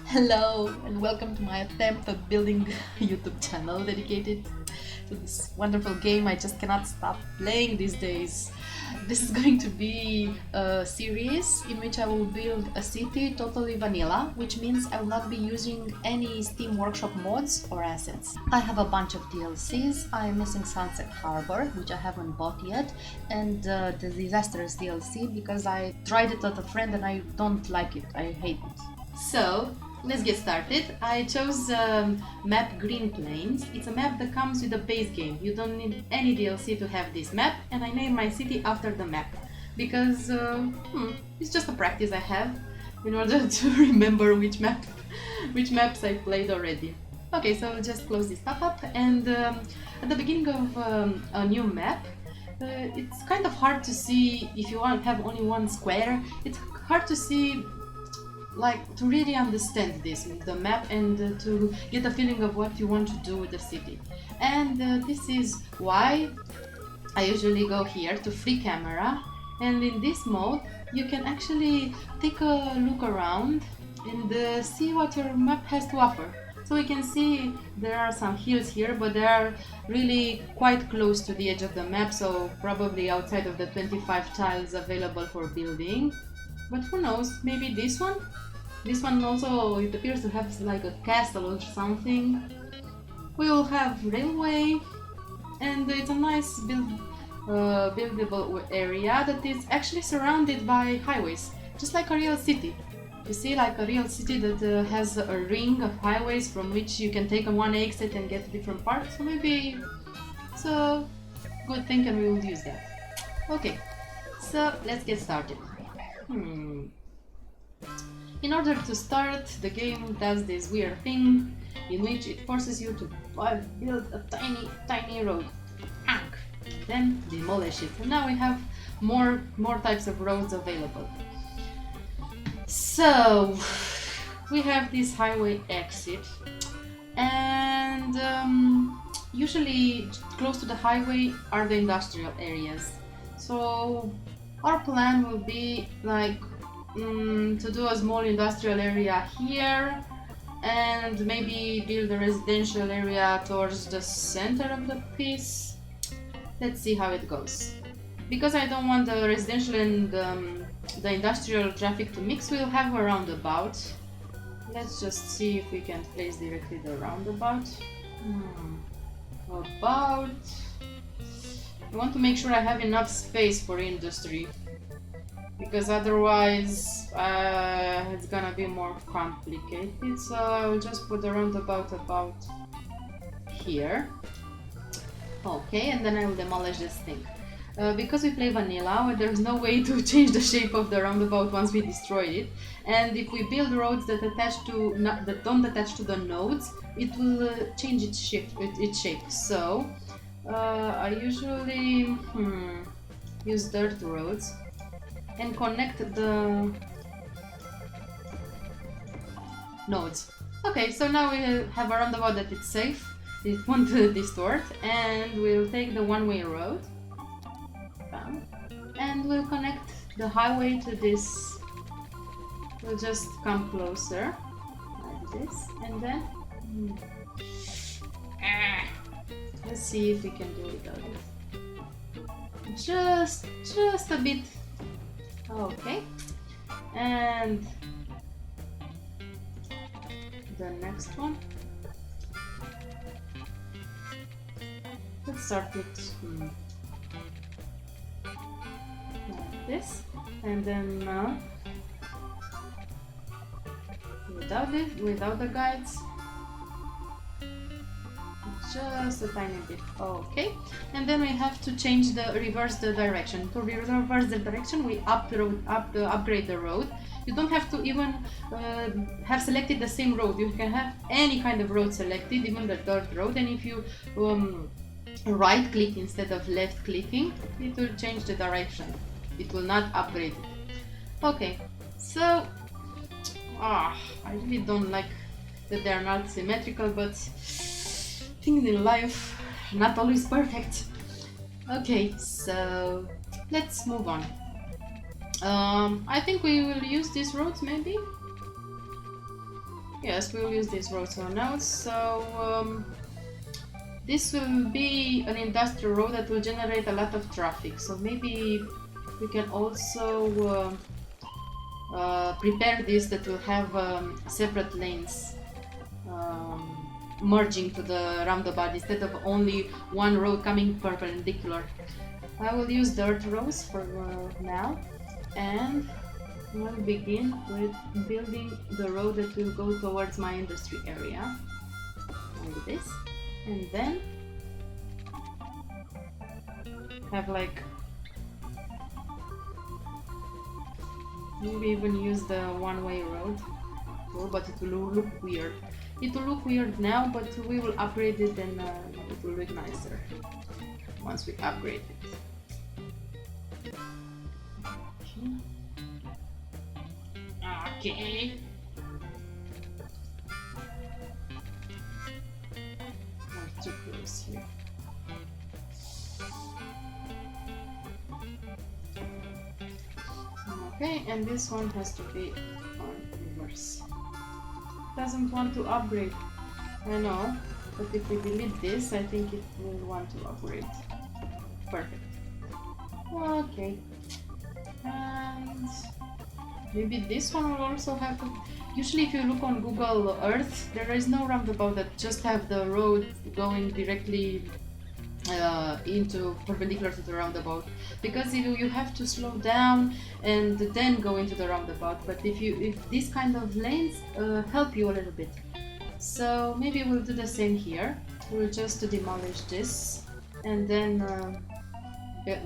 Hello and welcome to my attempt at building a YouTube channel dedicated to this wonderful game I just cannot stop playing these days. This is going to be a series in which I will build a city totally vanilla, which means I will not be using any Steam Workshop mods or assets. I have a bunch of DLCs. I'm missing Sunset Harbor, which I haven't bought yet, and the Disastrous DLC because I tried it with a friend and I don't like it. I hate it. So, let's get started. I chose map Green Plains. It's a map that comes with a base game. You don't need any DLC to have this map, and I named my city after the map because it's just a practice I have in order to remember which maps I played already. Okay, so I'll just close this stuff up, and at the beginning of a new map, it's kind of hard to see if you have only one square. It's hard to see, like, to really understand the map and to get a feeling of what you want to do with the city. And this is why I usually go here to free camera, and in this mode you can actually take a look around and see what your map has to offer. So you can see there are some hills here, but they are really quite close to the edge of the map, so probably outside of the 25 tiles available for building. But who knows, maybe this one? This one also, it appears to have like a castle or something. We will have railway, and it's a nice buildable area that is actually surrounded by highways, just like a real city. You see, like a real city that has a ring of highways from which you can take one exit and get to different parts. So maybe it's a good thing and we will use that. Okay, so let's get started. In order to start, the game does this weird thing in which it forces you to build a tiny road. Then demolish it. And now we have more types of roads available. So we have this highway exit, and usually close to the highway are the industrial areas. So our plan will be like to do a small industrial area here and maybe build a residential area towards the center of the piece. Let's see how it goes. Because I don't want the residential and the industrial traffic to mix, we'll have a roundabout. Let's just see if we can place directly the roundabout. I want to make sure I have enough space for industry, because otherwise it's gonna be more complicated. So I'll just put the roundabout about here. Okay, and then I will demolish this thing. Because we play vanilla, there's no way to change the shape of the roundabout once we destroyed it. And if we build roads that don't attach to the nodes, it will change its shape. So I usually use dirt roads and connect the nodes. Okay, so now we have a roundabout that it's safe, it won't distort, and we'll take the one-way road and we'll connect the highway to this. We'll just come closer like this, and then let's see if we can do it without it. Just a bit. Okay, and the next one. Let's start with like this, and then without the guides, just a tiny bit. Okay, and then we have to reverse the direction. To reverse the direction, we upgrade the road. You don't have to even have selected the same road. You can have any kind of road selected, even the dirt road, and if you right click instead of left clicking, it will change the direction. It will not upgrade it. Okay, so I really don't like that they are not symmetrical, but things in life are not always perfect. Okay, so let's move on. I think we will use these roads maybe. Yes, we will use these roads or nodes. So this will be an industrial road that will generate a lot of traffic. So maybe we can also prepare this that will have separate lanes merging to the roundabout instead of only one road coming perpendicular. I will use dirt roads for now, and we'll begin with building the road that will go towards my industry area, like this, and then have like maybe even use the one-way road, but it will look weird. It will look weird now, but we will upgrade it and it will look nicer once we upgrade it. Okay. Not too close here. Okay, and this one has to be on reverse. Doesn't want to upgrade. I know, but if we delete this, I think it will want to upgrade. Perfect. Okay. And maybe this one will also have to... Usually if you look on Google Earth, there is no roundabout that just have the road going directly into perpendicular to the roundabout, because you have to slow down and then go into the roundabout. But if these kind of lanes help you a little bit, so maybe we'll do the same here. We'll just demolish this, and then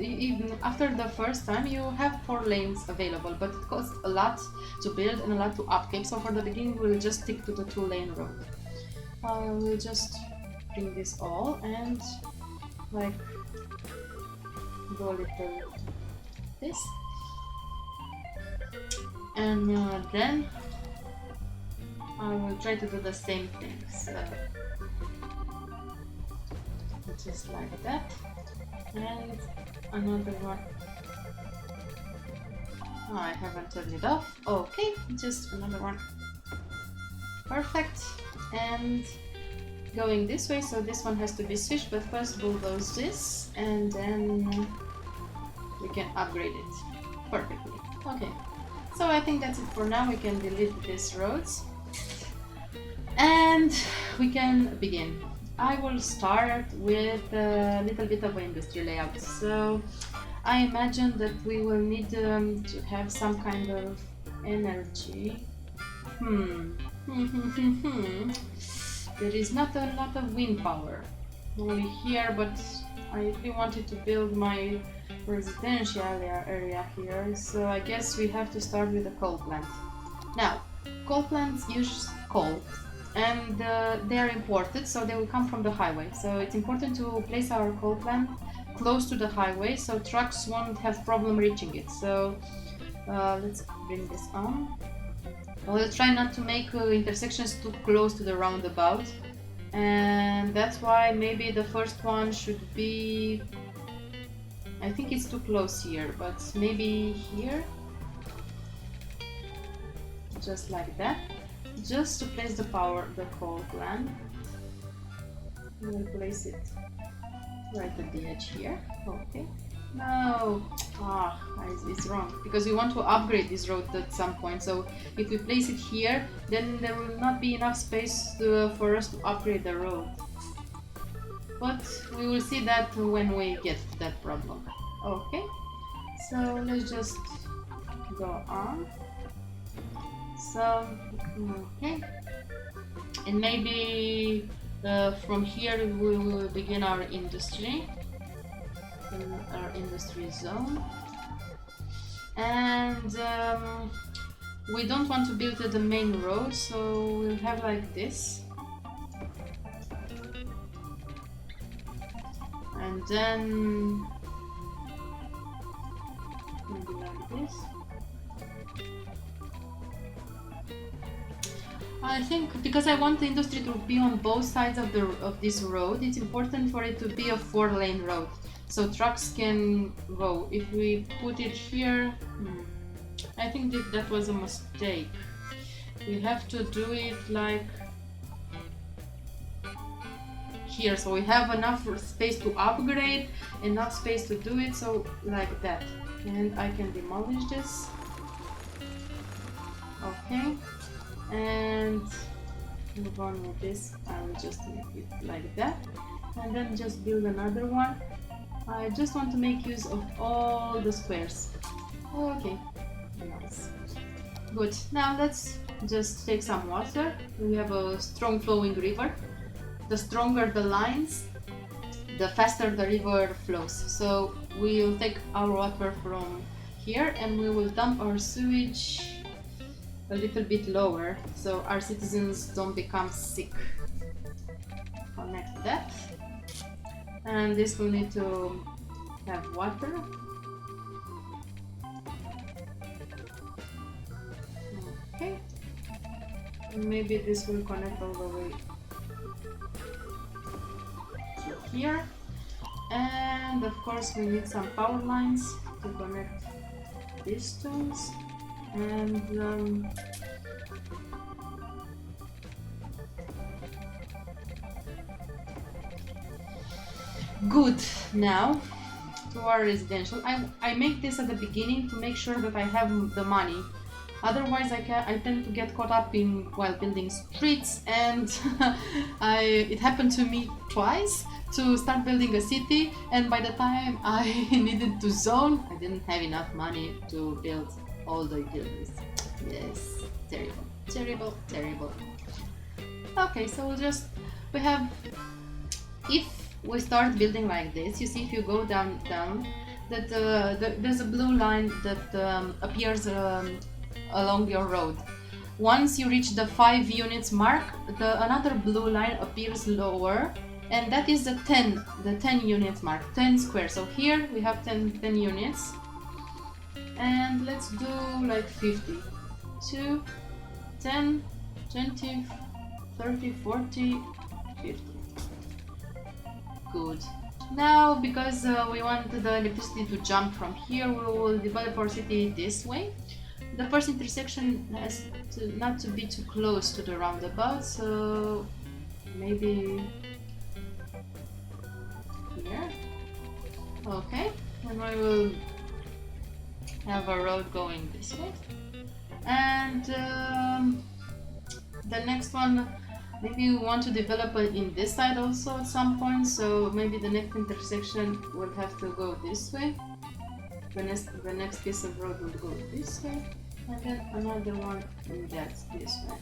even after the first time you have 4 lanes available, but it costs a lot to build and a lot to upkeep. So for the beginning we'll just stick to the 2-lane road. We'll just bring this all and like go a little this, and then I will try to do the same thing. So just like that, and another one. Oh, I haven't turned it off. Okay, just another one. Perfect. And going this way, so this one has to be switched, but first bulldoze this and then we can upgrade it perfectly. Okay, so I think that's it for now. We can delete these roads and we can begin. I will start with a little bit of industry layout. So I imagine that we will need to have some kind of energy. There is not a lot of wind power only here, but I really wanted to build my residential area here, so I guess we have to start with a coal plant. Now, coal plants use coal, and they are imported, so they will come from the highway. So it's important to place our coal plant close to the highway, so trucks won't have problem reaching it. So let's bring this on. We'll try not to make intersections too close to the roundabout, and that's why maybe the first one should be... I think it's too close here, but maybe here? Just like that. Just to place the coal plant. We'll place it right at the edge here. Okay. No, it's wrong, because we want to upgrade this road at some point. So if we place it here, then there will not be enough space for us to upgrade the road. But we will see that when we get to that problem. Okay, so let's just go on. So, okay, and maybe from here we will begin our industry. In our industry zone, and we don't want to build the main road, so we'll have like this, and then maybe like this. I think because I want the industry to be on both sides of this road, it's important for it to be a 4-lane road, so trucks can go. If we put it here, I think that was a mistake. we have to do it like here, so we have enough space to upgrade, enough space to do it, so like that. And I can demolish this. Okay, and move on with this. I will just make it like that, and then just build another one. I just want to make use of all the squares. Okay, nice. Good. Now let's just take some water. We have a strong flowing river. The stronger the lines, the faster the river flows. So we'll take our water from here and we will dump our sewage a little bit lower so our citizens don't become sick. Connect that. And this will need to have water. Okay. And maybe this will connect all the way to here. And of course we need some power lines to connect these stones. And good. Now to our residential. I make this at the beginning to make sure that I have the money. Otherwise, I tend to get caught up in while building streets, and it happened to me twice to start building a city, and by the time I needed to zone, I didn't have enough money to build all the utilities. Yes, terrible, terrible, terrible. Okay, so we have, if we start building like this, you see if you go down, that there's a blue line that appears along your road. Once you reach the 5 units mark, another blue line appears lower, and that is the 10 units mark, 10 squares. So here we have 10 units, and let's do like 50, 2, 10, 20, 30, 40, 50. Good. Now, because we want the electricity to jump from here, we will develop our city this way. The first intersection has not to be too close to the roundabout, so maybe here. Okay, and we will have a road going this way. And the next one, maybe we want to develop it in this side also at some point, so maybe the next intersection will have to go this way. The next piece of road will go this way, and then another one that's this way.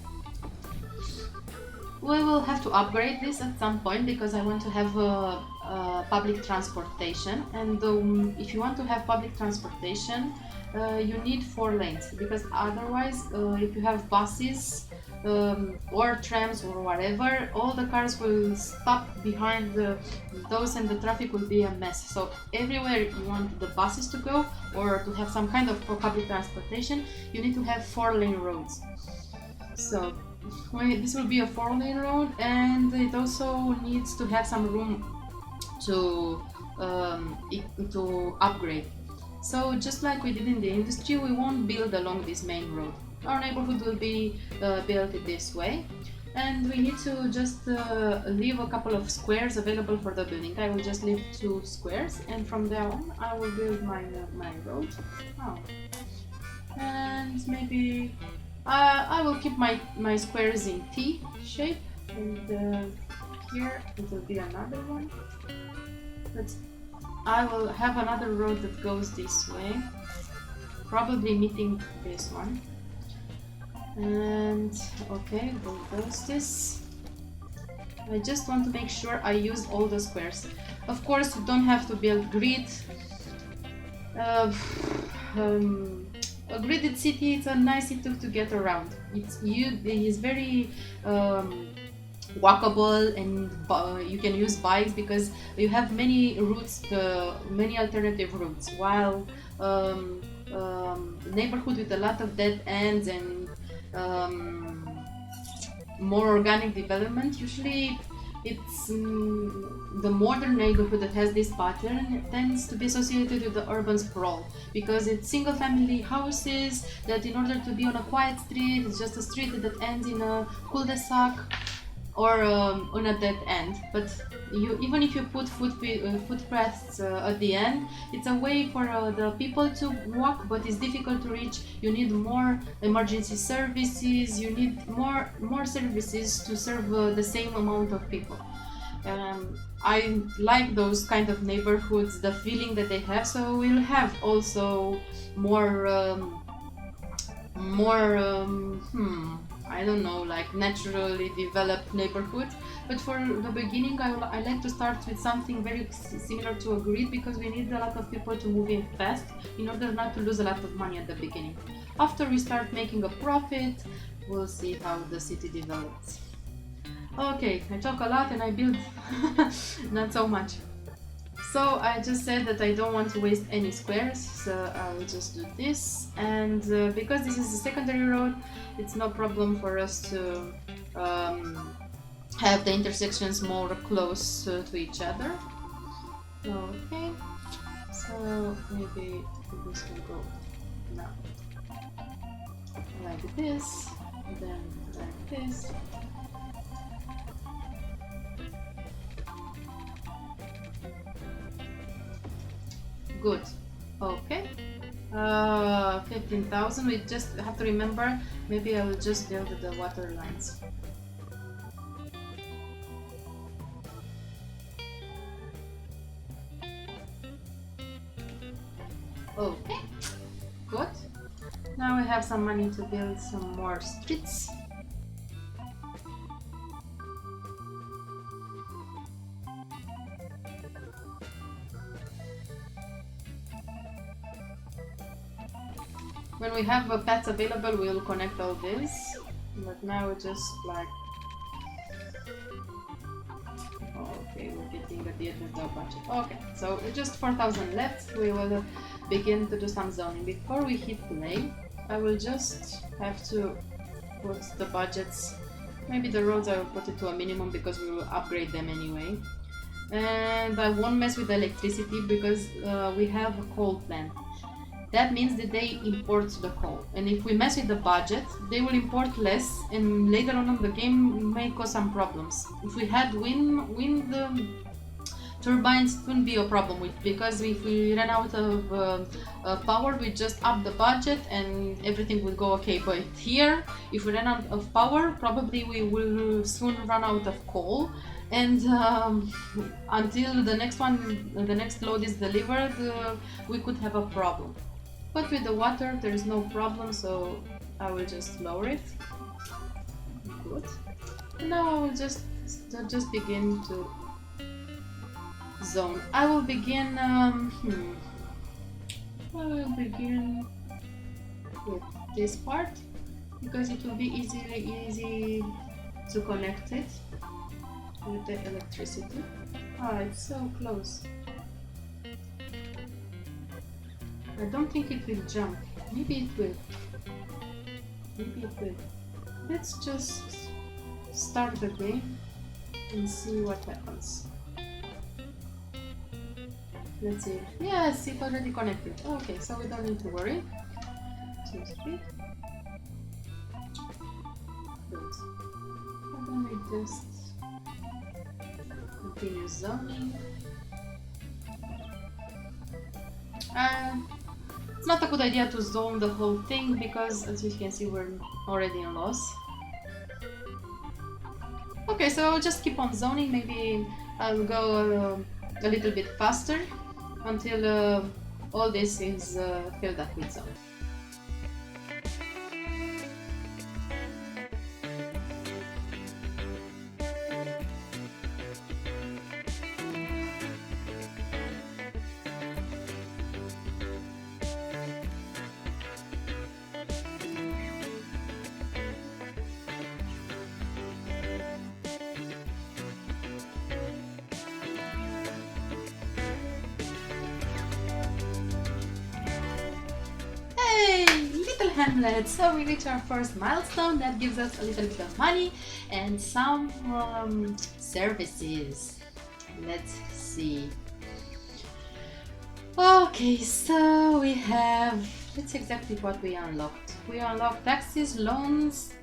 We will have to upgrade this at some point because I want to have public transportation, and if you want to have public transportation, you need 4 lanes, because otherwise if you have buses or trams or whatever, all the cars will stop behind those and the traffic will be a mess. So everywhere you want the buses to go or to have some kind of public transportation, you need to have 4-lane roads. So this will be a 4-lane road, and it also needs to have some room to upgrade. So just like we did in the industry, we won't build along this main road. Our neighborhood will be built this way, and we need to just leave a couple of squares available for the building. I will just leave 2 squares, and from there on I will build my road. Oh. And maybe I will keep my squares in T shape, and here it will be another one. But I will have another road that goes this way, probably meeting this one. And okay, we'll close this. I just want to make sure I use all the squares. Of course, you don't have to build grid. A gridded city, it's a nice city to get around. It is very walkable, and you can use bikes because you have many routes, many alternative routes. While neighborhood with a lot of dead ends and more organic development, usually it's the modern neighborhood that has this pattern tends to be associated with the urban sprawl, because it's single family houses that, in order to be on a quiet street, it's just a street that ends in a cul-de-sac or on a dead end. But even if you put footpaths at the end, it's a way for the people to walk, but it's difficult to reach. You need more emergency services, you need more services to serve the same amount of people. I like those kind of neighborhoods, the feeling that they have, so we'll have also more I don't know, like naturally developed neighborhoods. But for the beginning, I like to start with something very similar to a grid, because we need a lot of people to move in fast in order not to lose a lot of money at the beginning. After we start making a profit, we'll see how the city develops. Okay, I talk a lot and I build not so much. So I just said that I don't want to waste any squares, so I will just do this. And because this is a secondary road, it's no problem for us to have the intersections more close to each other. Okay, so maybe this will go now like this, then like this. Good. Okay. 15,000. We just have to remember, maybe I will just build the water lines. Okay. Good. Now we have some money to build some more streets. When we have paths available, we'll connect all this. But now we're just like... Okay, we're getting at the end of the budget. Okay, so just 4,000 left. We will begin to do some zoning. Before we hit play, I will just have to put the budgets. Maybe the roads I will put it to a minimum, because we will upgrade them anyway. And I won't mess with the electricity, because we have a coal plant. That means that they import the coal, and if we mess with the budget, they will import less, and later on in the game may cause some problems. If we had wind turbines, it wouldn't be a problem with, because if we ran out of power, we just up the budget and everything will go okay. But here, if we run out of power, probably we will soon run out of coal, and until the next load is delivered, we could have a problem. But with the water, there is no problem, so I will just lower it. Good. And now I will just begin to zone. I will begin. With this part, because it will be easy to connect it with the electricity. Ah, it's so close. I don't think it will jump. Maybe it will. Maybe it will. Let's just start the game and see what happens. Let's see. Yes, it already connected. Okay, so we don't need to worry. 2 speed. Good. And then we just continue zoning. It's not a good idea to zone the whole thing, because as you can see, we're already in loss. Okay, so I'll just keep on zoning. Maybe I'll go a little bit faster until all this is filled up with zone. Hamlet. So we reach our first milestone. That gives us a little bit of money and some services. Let's see. Okay, so we have, that's exactly what we unlocked. We unlocked taxes, loans,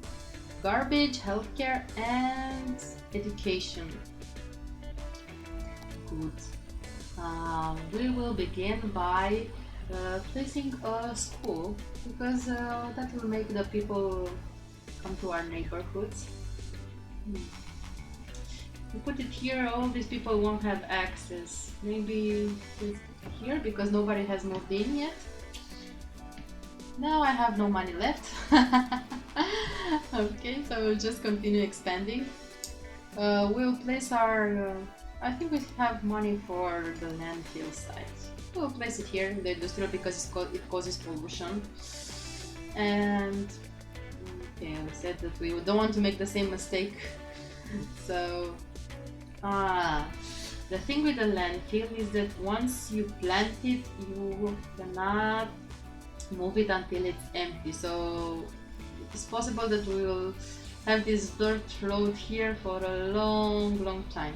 garbage, healthcare, and education. Good. We will begin by placing a school, because that will make the people come to our neighborhoods. We put it here, all these people won't have access. Maybe it's here because nobody has moved in yet. Now I have no money left. Okay, so we'll just continue expanding. We'll place our I think we have money for the landfill site. We'll place it here in the industrial because it causes pollution. And okay, we said that we don't want to make the same mistake. So the thing with the landfill is that once you plant it, you cannot move it until it's empty. So it's possible that we will have this dirt road here for a long time.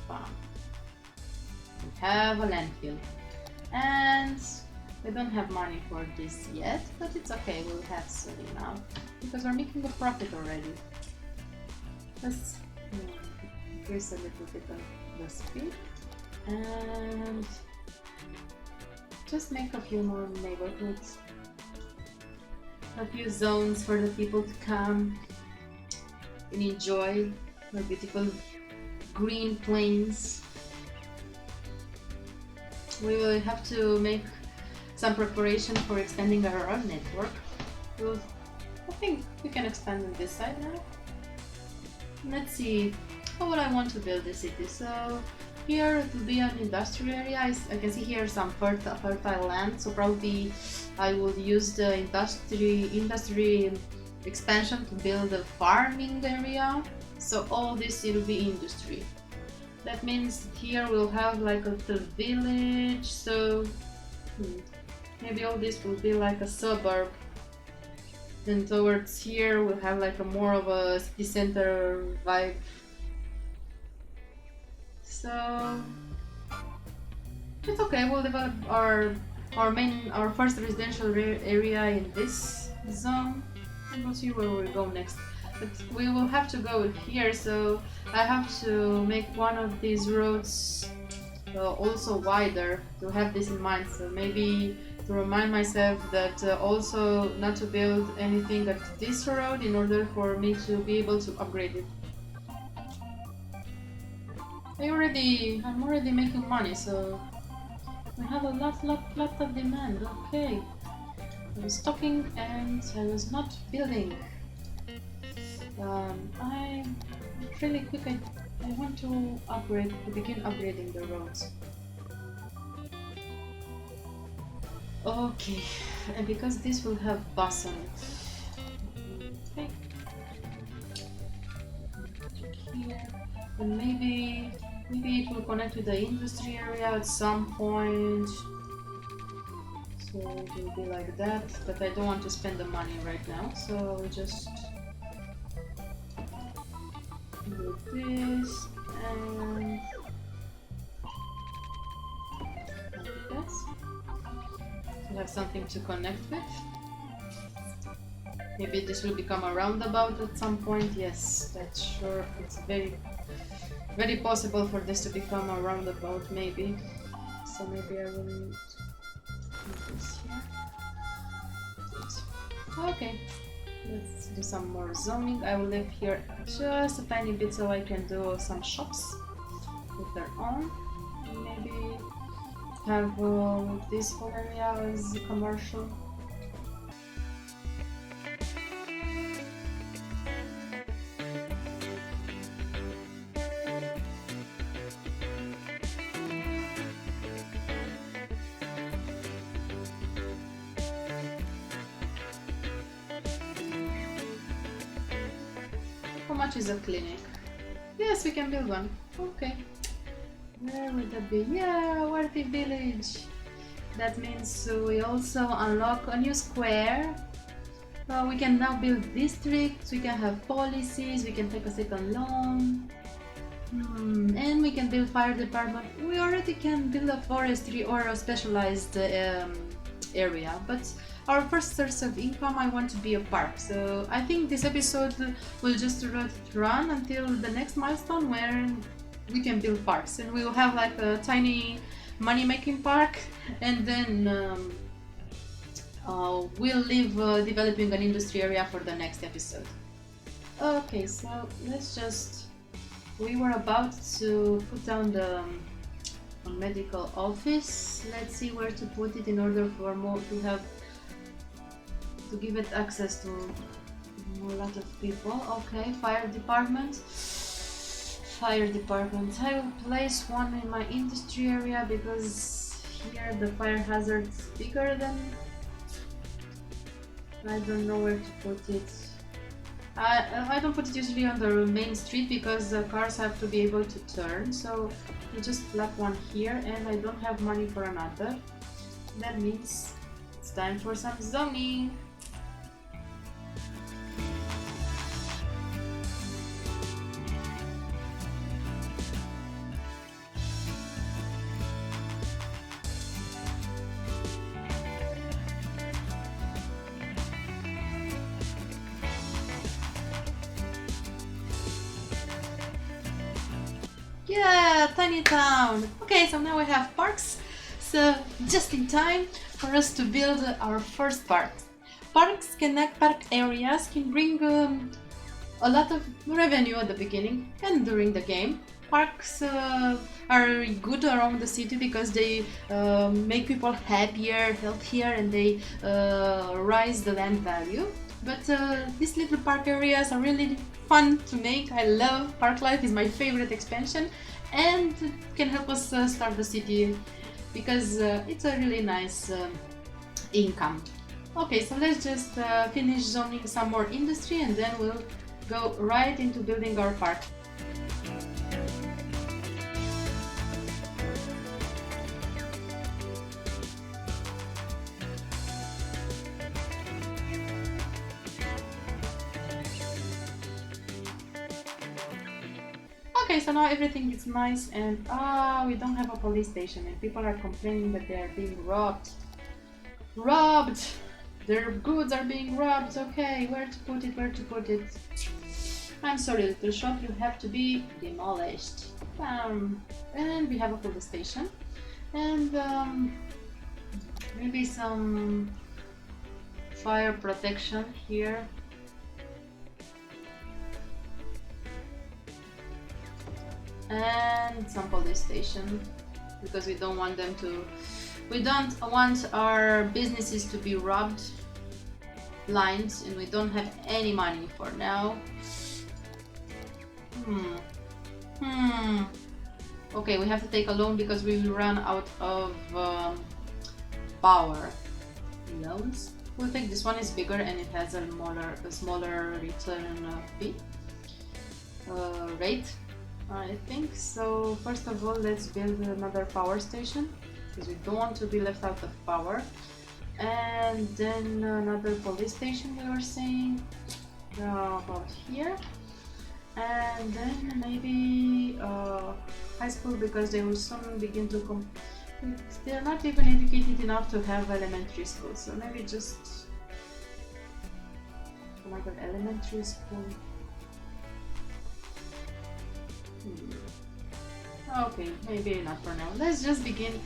We have a landfill, and we don't have money for this yet, but it's okay, we'll have soon enough because we're making a profit already. Let's increase a little bit of the speed and just make a few more neighborhoods, a few zones for the people to come and enjoy the beautiful green plains. We will have to make some preparation for expanding our own network. I think we can expand on this side now. Let's see, how would I want to build the city? So here it will be an industrial area. I can see here some fertile land, so probably I will use the industry expansion to build a farming area. So all this will be industry. That means here we'll have like a little village, so maybe all this will be like a suburb. Then towards here we'll have like a more of a city center vibe. So it's okay, we'll develop our first residential area in this zone, and we'll see where we'll go next. But we will have to go here, so I have to make one of these roads also wider, to have this in mind. So maybe to remind myself that also not to build anything at this road in order for me to be able to upgrade it. I'm already making money, so we have a lot of demand. Okay, I was talking and I was not building. I'm really quick. I want to begin upgrading the roads. Okay, and because this will have bus on it. Okay. Here, and maybe it will connect with the industry area at some point. So it will be like that, but I don't want to spend the money right now, so we just do this and this. To have something to connect with. Maybe this will become a roundabout at some point. Yes, that's sure. It's very possible for this to become a roundabout, maybe. So maybe I will need this here. Okay. Let's do some more zoning. I will leave here just a tiny bit so I can do some shops with their own. Maybe have this whole area as commercial. How much is a clinic? Yes, we can build one. Okay. Where would that be? Yeah, Worthy Village. That means we also unlock a new square We can now build districts, we can have policies, we can take a second loan. And we can build fire department. We already can build a forestry or a specialized area, but our first source of income, I want to be a park. So I think this episode will just run until the next milestone where we can build parks, and we will have like a tiny money-making park, and then we'll leave developing an industry area for the next episode. Okay, so let's just... We were about to put down the medical office. Let's see where to put it in order for more to give it access to a lot of people. Okay, fire department. Fire department. I will place one in my industry area because here the fire hazard is bigger than... I don't know where to put it. I don't put it usually on the main street because the cars have to be able to turn, so I just plug one here, and I don't have money for another. That means it's time for some zoning. Yeah, tiny town. Okay, so now we have parks. So just in time for us to build our first park. Park areas can bring a lot of revenue at the beginning and during the game. Parks are good around the city because they make people happier, healthier, and they raise the land value. But these little park areas are really fun to make. I love park life, is my favorite expansion, and can help us start the city because it's a really nice income. Okay, so let's just finish zoning some more industry, and then we'll go right into building our park. Okay, so now everything is nice, and we don't have a police station, and people are complaining that they are being robbed. Robbed! Their goods are being robbed. Okay, where to put it, where to put it? I'm sorry, little shop, you have to be demolished. And we have a police station, and maybe some fire protection here. And some police station because we don't want them to... We don't want our businesses to be robbed blind, and we don't have any money for now. Okay, we have to take a loan because we will run out of power. Loans? We'll take this one, is bigger and it has a smaller return fee rate, I think. So first of all, let's build another power station because we don't want to be left out of power. And then another police station, we were saying, about here. And then maybe high school, because they will soon begin to they're not even educated enough to have elementary school, so maybe just another elementary school. Okay, maybe not for now. Let's just begin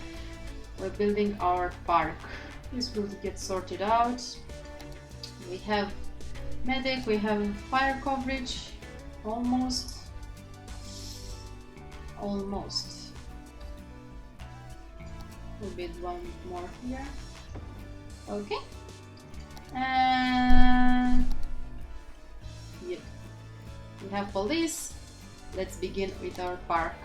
with building our park. This will get sorted out. We have medic, we have fire coverage. Almost. We'll build one more here. Okay. And yep. We have police. Let's begin with our park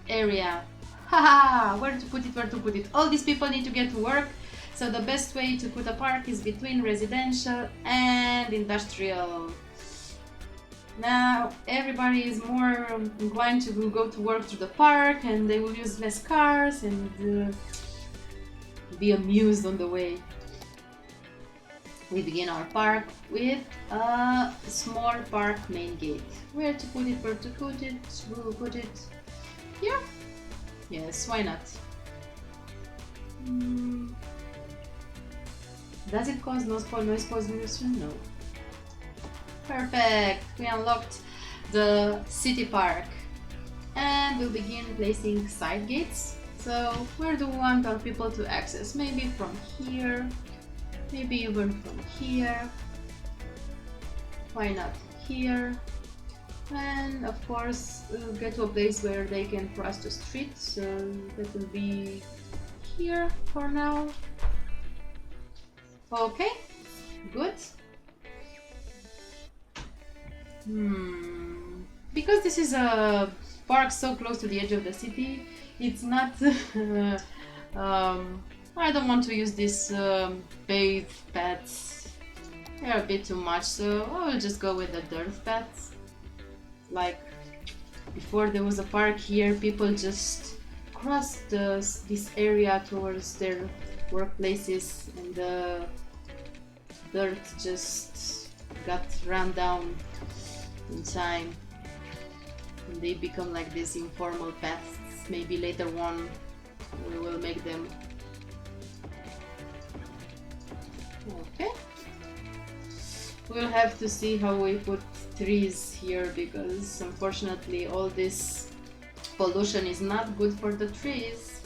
area. Haha! Where to put it? Where to put it? All these people need to get to work. So the best way to put a park is between residential and industrial. Now everybody is more inclined to go to work through the park, and they will use less cars and be amused on the way. we begin our park with a small park main gate. Where to put it, where to put it, we will put it here? Yes, why not? Does it cause noise pollution? No. Perfect! We unlocked the city park. And we'll begin placing side gates. So where do we want our people to access? Maybe from here, maybe even from here. Why not here? And of course we'll get to a place where they can cross the street, so that will be here for now. Okay, good. Because this is a park so close to the edge of the city, it's not I don't want to use these paved paths. They're a bit too much, so I will just go with the dirt paths. Like before there was a park here, people just crossed this area towards their workplaces, and the dirt just got run down in time, and they become like these informal paths. Maybe later on we will make them. Okay, we'll have to see how we put trees here, because unfortunately all this pollution is not good for the trees.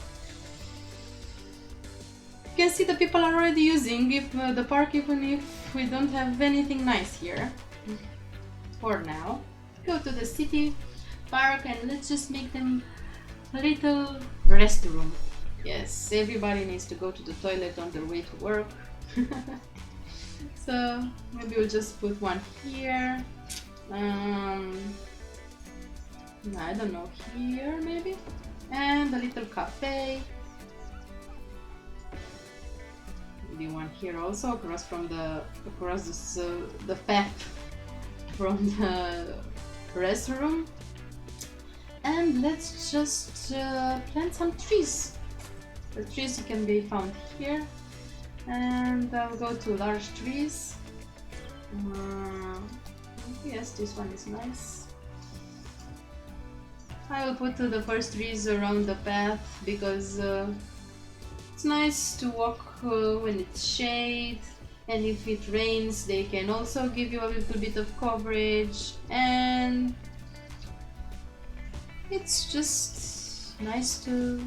You can see the people are already using the park, even if we don't have anything nice here. For now, go to the city park and let's just make them a little restroom. Yes, everybody needs to go to the toilet on their way to work. So maybe we'll just put one here. I don't know, here maybe, and a little cafe. Maybe one here also, across the path from the restroom. And let's just plant some trees. The trees can be found here, and I'll go to large trees. Yes, this one is nice. I will put the first trees around the path, because it's nice to walk when it's shade, and if it rains they can also give you a little bit of coverage, and it's just nice to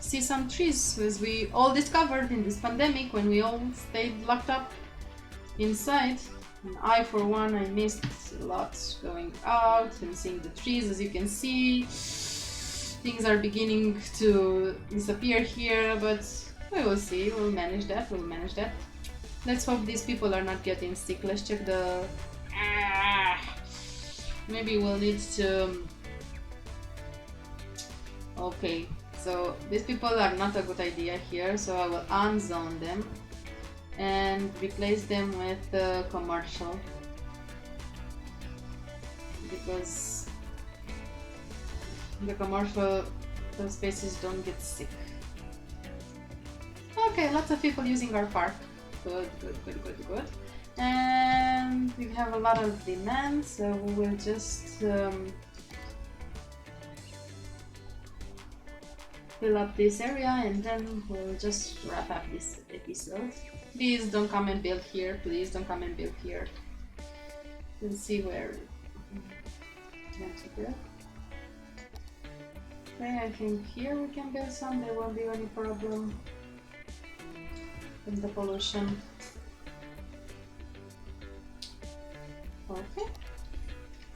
see some trees, as we all discovered in this pandemic when we all stayed locked up inside. And I, for one, I missed a lot going out and seeing the trees. As you can see, things are beginning to disappear here, but we will see. We'll manage that. Let's hope these people are not getting sick. Let's check the... Maybe we'll need to... Okay, so these people are not a good idea here, so I will unzone them and replace them with commercial, because the commercial spaces don't get sick. Okay, lots of people using our park. Good. And we have a lot of demand, so we will just fill up this area, and then we'll just wrap up this episode. Please don't come and build here. Let's see where to build. Okay, I think here we can build some. There won't be any problem with the pollution. Okay.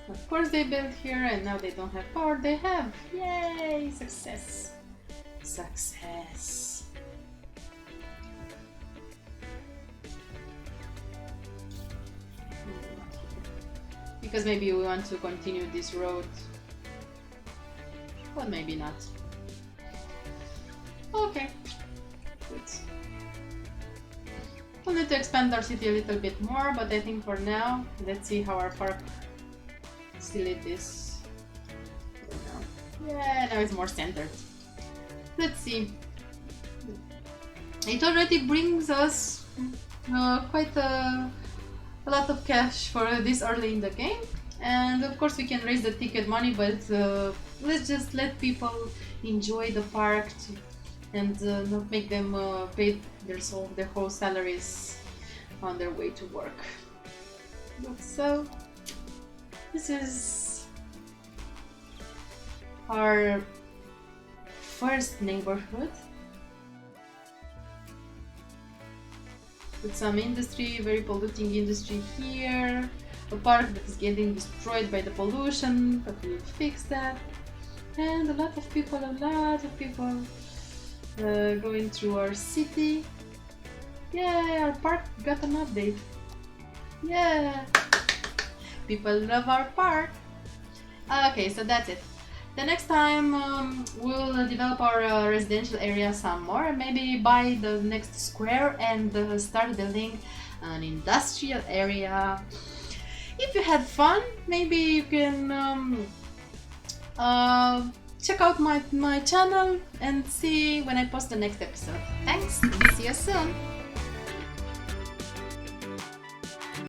Of course they built here, and now they don't have power. They have! Yay! Success! Because maybe we want to continue this road, but maybe not. Okay, good. We'll need to expand our city a little bit more, but I think for now, let's see how our park still it is. Yeah, now it's more centered. Let's see. it already brings us quite a lot of cash for this early in the game. And of course we can raise the ticket money, but let's just let people enjoy the park and not make them pay their whole salaries on their way to work. So this is our first neighborhood with some industry, very polluting industry here, a park that is getting destroyed by the pollution, but we'll fix that. And a lot of people going through our city. Yeah, our park got an update. Yeah, people love our park. Okay, so that's it. The next time we'll develop our residential area some more and maybe buy the next square and start building an industrial area. If you had fun, maybe you can check out my channel and see when I post the next episode. Thanks, and see you soon!